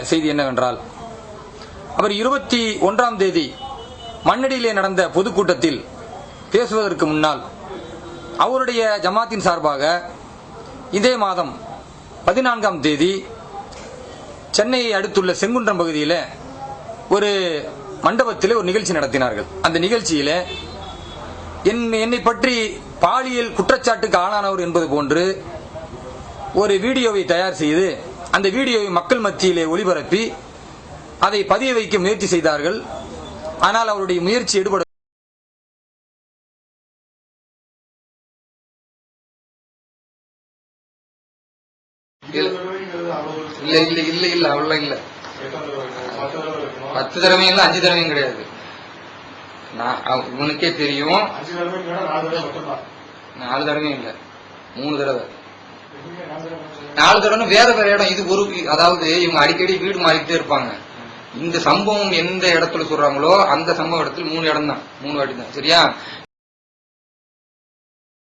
செய்தி என்னவென்றால், அவர் 21ஆம் தேதி மண்ணடியிலே நடந்த பொதுக்கூட்டத்தில் பேசுவதற்கு முன்னால் அவருடைய ஜமாத்தின் சார்பாக இதே மாதம் 14ஆம் தேதி சென்னையை அடுத்துள்ள செங்குன்றம் பகுதியில் ஒரு மண்டபத்தில் ஒரு நிகழ்ச்சி நடத்தினார்கள். அந்த நிகழ்ச்சியில என்னை பற்றி பாலியல் குற்றச்சாட்டுக்கு ஆளானவர் என்பது போன்று ஒரு வீடியோவை தயார் செய்து அந்த வீடியோவை மக்கள் மத்தியிலே ஒளிபரப்பி அதை பதிய வைக்க முயற்சி செய்தார்கள். ஆனால் அவருடைய முயற்சி எடுபட இல்ல அவ்வளவு இல்ல 10 தடவையும் இல்ல 5 தடவையும் கிடையாது. உனக்கே தெரியும் 4 தடவையும் இல்ல 3 தடவை 4 தடவை வேற வேற இடம். இது ஒரு அதாவது இவங்க அடிக்கடி வீடு மாறிக்கிட்டே இருப்பாங்க. இந்த சம்பவம் எந்த இடத்துல சொல்றாங்களோ அந்த சம்பவ இடத்துல 3 இடம் தான், 3 வாட்டி தான். சரியா?